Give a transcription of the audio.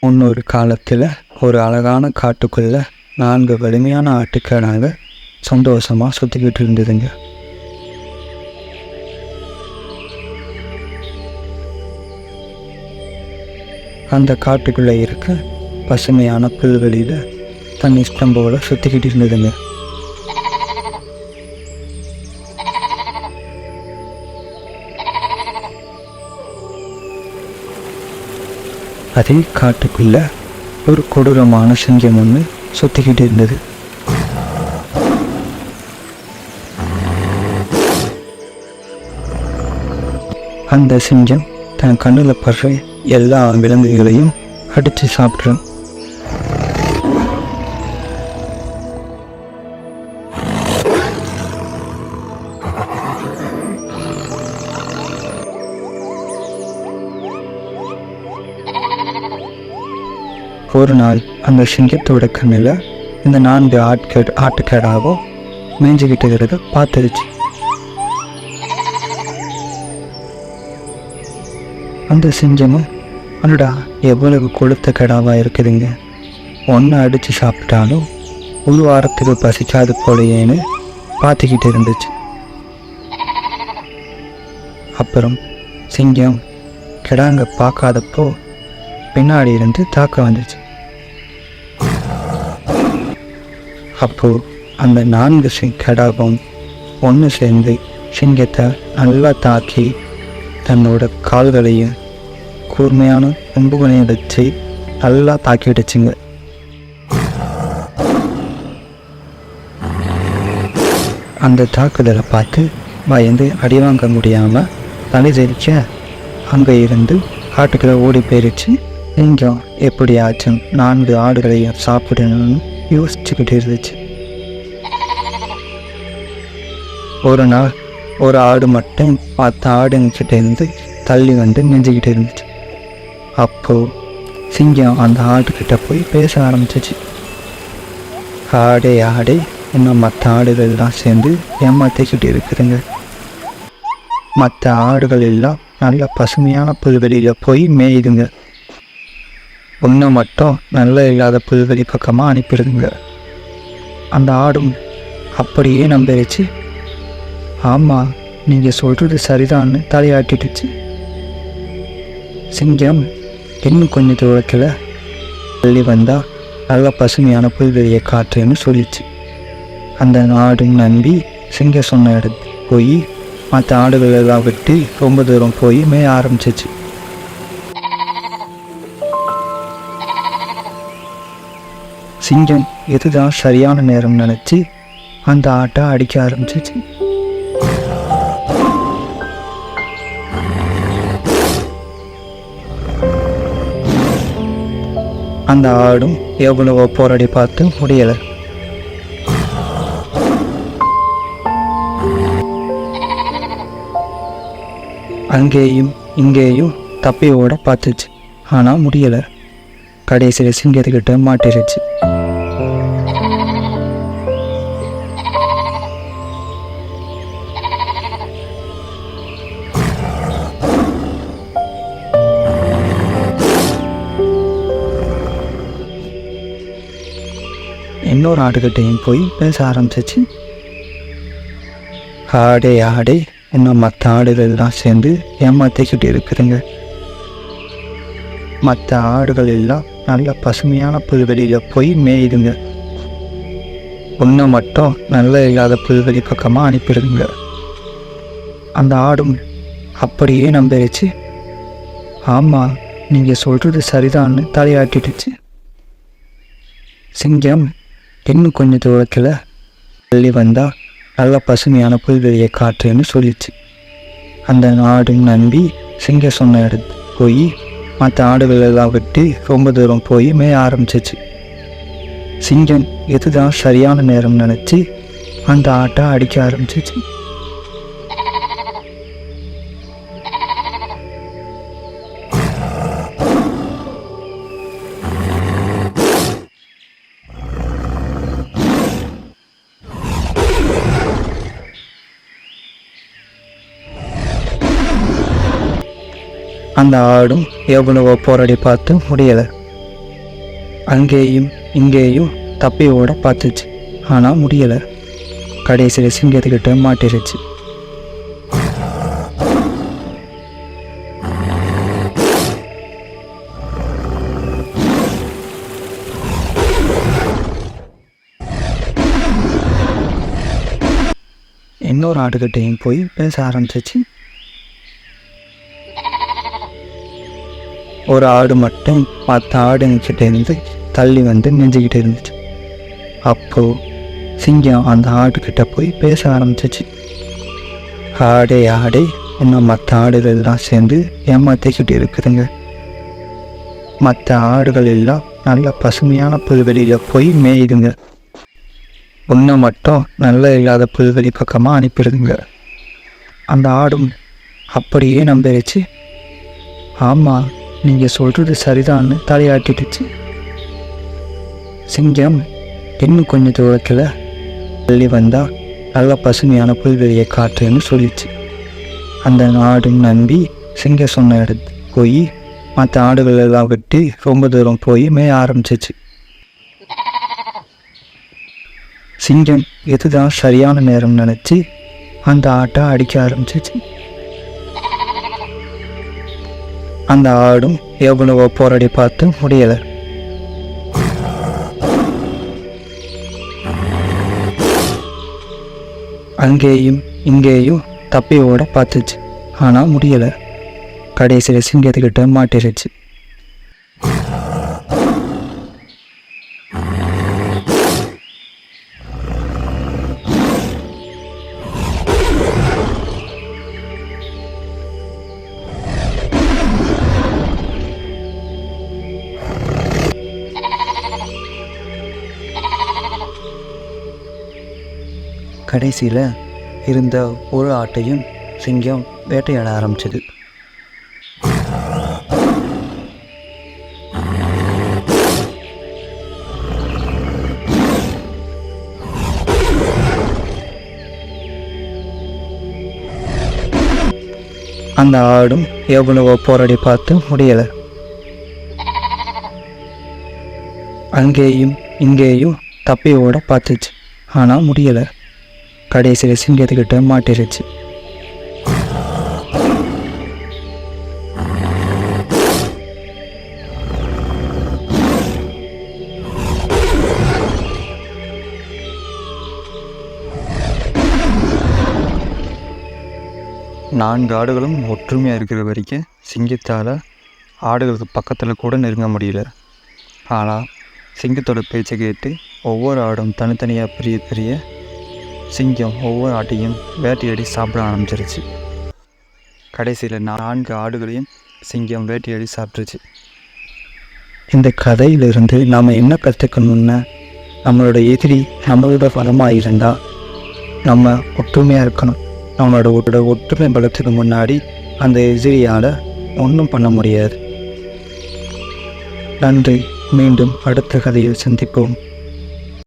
முன்னொரு காலத்தில் ஒரு அழகான காட்டுக்குள்ளே 4 வலிமையான ஆட்டுக்கடாங்க சந்தோஷமாக சுற்றிக்கிட்டு இருந்ததுங்க. அந்த காட்டுக்குள்ளே இருக்க பசுமையான புல்வெளியில் தன் இஷ்டம் போல சுற்றிக்கிட்டு இருந்ததுங்க. அதே காட்டுக்குள்ள ஒரு கொடூரமான சிங்கம் ஒன்று சுற்றிக்கிட்டு இருந்தது. அந்த சிங்கம் தன் கண்ணில் படுற எல்லா விலங்குகளையும் அடித்து சாப்பிட்றோம். ஒரு நாள் அந்த சிங்கத்தோட கண்ணில் இந்த 4 ஆட்டுக்கடாவும் மேய்ஞ்சிக்கிட்டு பார்த்துருச்சு. அந்த சிங்கமும் அடடா எவ்வளவு கொளுத்த கடாவாக இருக்குதுங்க, ஒன்றை அடித்து சாப்பிட்டாலும் ஒரு வாரத்துக்கு பசிக்காது போலையேன்னு பார்த்துக்கிட்டு இருந்துச்சு. அப்புறம் சிங்கம் கிடாங்க பார்க்காதப்போ பின்னாடி இருந்து தாக்க வந்துச்சு. அப்போ அந்த 4 கடாவும் ஒன்று சேர்ந்து சிங்கத்தை நல்லா தாக்கி தன்னோட கால்களையும் கூர்மையான கொம்புகளையும் வச்சு நல்லா தாக்கிடுச்சுங்க. அந்த தாக்குதலை பார்த்து பயந்து அடிவாங்க முடியாமல் தலை தெரிக்க அங்கே இருந்து காட்டுக்குள்ளே ஓடி போயிடுச்சு. சிங்கம் எப்படியாச்சும் 4 ஆடுகளையும் சாப்பிடணும்னு யோசிச்சுக்கிட்டு இருந்துச்சு. ஒரு நாள் ஒரு ஆடு மட்டும் 10 ஆடுங்கிட்ட இருந்து தள்ளி வந்து நெஞ்சிக்கிட்டு இருந்துச்சு. அப்போது சிங்கம் அந்த ஆடுகிட்ட போய் பேச ஆரம்பிச்சிச்சு. ஆடே ஆடே, இன்னும் மற்ற ஆடுகள்லாம் சேர்ந்து ஏமாற்றிக்கிட்டு இருக்குதுங்க. மற்ற ஆடுகள் எல்லாம் நல்ல பசுமையான புல்வெளியில் போய் மேயுதுங்க. ஒன்று மட்டும் நல்ல இல்லாத புல்வெளி பக்கமாக அனுப்பிடுதுங்க. அந்த ஆடும் அப்படியே நம்பிடுச்சு. ஆமாம், நீங்கள் சொல்கிறது சரிதான்னு தலையாட்டிடுச்சு. சிங்கம் இன்னும் கொஞ்சம் தூரத்தில் தள்ளி வந்தால் நல்ல பசுமையான புல்வெளியை காட்டுன்னு சொல்லிச்சு. அந்த ஆடும் நம்பி சிங்கம் சொன்ன இடத்துக்கு போய் மற்ற ஆடுகள் எல்லாம் விட்டு ரொம்ப தூரம் போய் மேய ஆரம்பிச்சிச்சு. சிங்கம் இதுதான் சரியான நேரம் நினச்சி அந்த ஆட்டை அடிக்க ஆரம்பிச்சிச்சு. அந்த ஆடும் எவ்வளவோ போராடி பார்த்து முடியலை. அங்கேயும் இங்கேயும் தப்பி ஓட பார்த்துச்சு, ஆனால் முடியலை. கடைசியில் சிங்கத்துக்கிட்ட மாட்டிருச்சு. இன்னொரு ஆடுகிட்டையும் போய் பேச ஆரம்பிச்சிச்சு. ஆடே ஆடே, இன்னும் மற்ற ஆடுகள்லாம் சேர்ந்து ஏமாற்றிக்கிட்டு இருக்குதுங்க. மற்ற ஆடுகள் எல்லாம் நல்ல பசுமையான புல்வெளியில் போய் மேயுதுங்க. ஒன்று மட்டும் நல்ல இல்லாத புல்வெளி பக்கமாக அனுப்பிடுதுங்க. அந்த ஆடும் அப்படியே நம்பிடுச்சு. ஆமாம், நீங்கள் சொல்கிறது சரிதான்னு தலையாட்டிடுச்சு. சிங்கம் இன்னும் கொஞ்சம் தூரத்தில் தள்ளி வந்தால் நல்ல பசுமையான புல்வெளியை காட்டுன்னு சொல்லிச்சு. அந்த ஆடும் நம்பி சிங்கம் சொன்ன இடத்துக்கு போய் மற்ற ஆடுகள் எல்லாம் விட்டு ரொம்ப தூரம் போய் மேய ஆரம்பிச்சிச்சு. சிங்கம் இதுதான் சரியான நேரம் நினச்சி அந்த ஆட்டை அடிக்க ஆரம்பிச்சிச்சு. அந்த ஆடும் எவ்வளவோ போராடி பார்த்து முடியலை. அங்கேயும் இங்கேயும் தப்பி ஓட பார்த்துச்சு. ஆனால் முடியலை. கடைசியில் சிங்கத்துக்கிட்ட மாட்டிருச்சு. இன்னொரு ஆடுகிட்டையும் போய் பேச ஆரம்பிச்சிச்சு. ஒரு ஆடு மட்டும் மற்ற ஆடுங்கிட்ட இருந்து தள்ளி வந்து நெஞ்சுக்கிட்டு இருந்துச்சு. அப்போது சிங்கம் அந்த ஆடுகிட்ட போய் பேச ஆரம்பிச்சிச்சு. ஆடே ஆடே, இன்னும் மற்ற ஆடுகள்லாம் சேர்ந்து ஏமாற்றிக்கிட்டு இருக்குதுங்க. மற்ற ஆடுகள் எல்லாம் நல்ல பசுமையான புல்வெளியில் போய் மேயுதுங்க. ஒன்றை மட்டும் நல்ல இல்லாத புல்வெளி பக்கமாக அனுப்பிடுதுங்க. அந்த ஆடும் அப்படியே நம்பிடுச்சு. ஆமாம், நீங்கள் சொல்கிறது சரிதான்னு தலையாட்டிடுச்சு. சிங்கம் இன்னும் கொஞ்சம் தூரத்தில் தள்ளி வந்தால் நல்ல பசுமையான புல்வெளியை காட்டுன்னு சொல்லிச்சு. அந்த ஆடும் நம்பி சிங்கம் சொன்ன இடத்துக்கு போய் மற்ற ஆடுகள் எல்லாம் விட்டு ரொம்ப தூரம் போய் மேய ஆரம்பிச்சிச்சு. சிங்கம் இதுதான் சரியான நேரம் நினச்சி அந்த ஆட்டை அடிக்க ஆரம்பிச்சிச்சு. அந்த ஆடும் எவ்வளவோ போராடி பார்த்து முடியலை. அங்கேயும் இங்கேயும் தப்பி ஓட பார்த்துச்சு. ஆனால் முடியலை. கடைசியில் சிங்கத்துக்கிட்ட மாட்டிருச்சு. கடைசியில் இருந்த ஒரு ஆட்டையும் சிங்கம் வேட்டையாட ஆரம்பிச்சது. அந்த ஆடும் எவ்வளவோ போராடி பார்த்து முடியலை. அங்கேயும் இங்கேயும் தப்பி ஓட பார்த்துச்சு. ஆனால் முடியலை. கடைசியில் சிங்கத்துக்கிட்ட மாட்டிருச்சு. நான்கு ஆடுகளும் ஒற்றுமையாக இருக்கிற வரைக்கும் சிங்கத்தால் ஆடுகளுக்கு பக்கத்தில் கூட நெருங்க முடியல. ஆனால் சிங்கத்தோட பேச்சை கேட்டு ஒவ்வொரு ஆடும் தனித்தனியாக பிரிய சிங்கம் ஒவ்வொரு ஆட்டையும் வேட்டையாடி சாப்பிட ஆரம்பிச்சிருச்சு. கடைசியில் 4 ஆடுகளையும் சிங்கம் வேட்டையாடி சாப்பிட்ருச்சு. இந்த கதையிலிருந்து நாம் என்ன கற்றுக்கணும்னா, நம்மளோட எதிரி நம்மளோட பலமாக இருந்தால் நம்ம ஒற்றுமையாக இருக்கணும். நம்மளோட ஒற்றுமை பலத்துக்கு முன்னாடி அந்த எதிரியால் ஒன்றும் பண்ண முடியாது. நன்றி. மீண்டும் அடுத்த கதையில் சந்திப்போம்.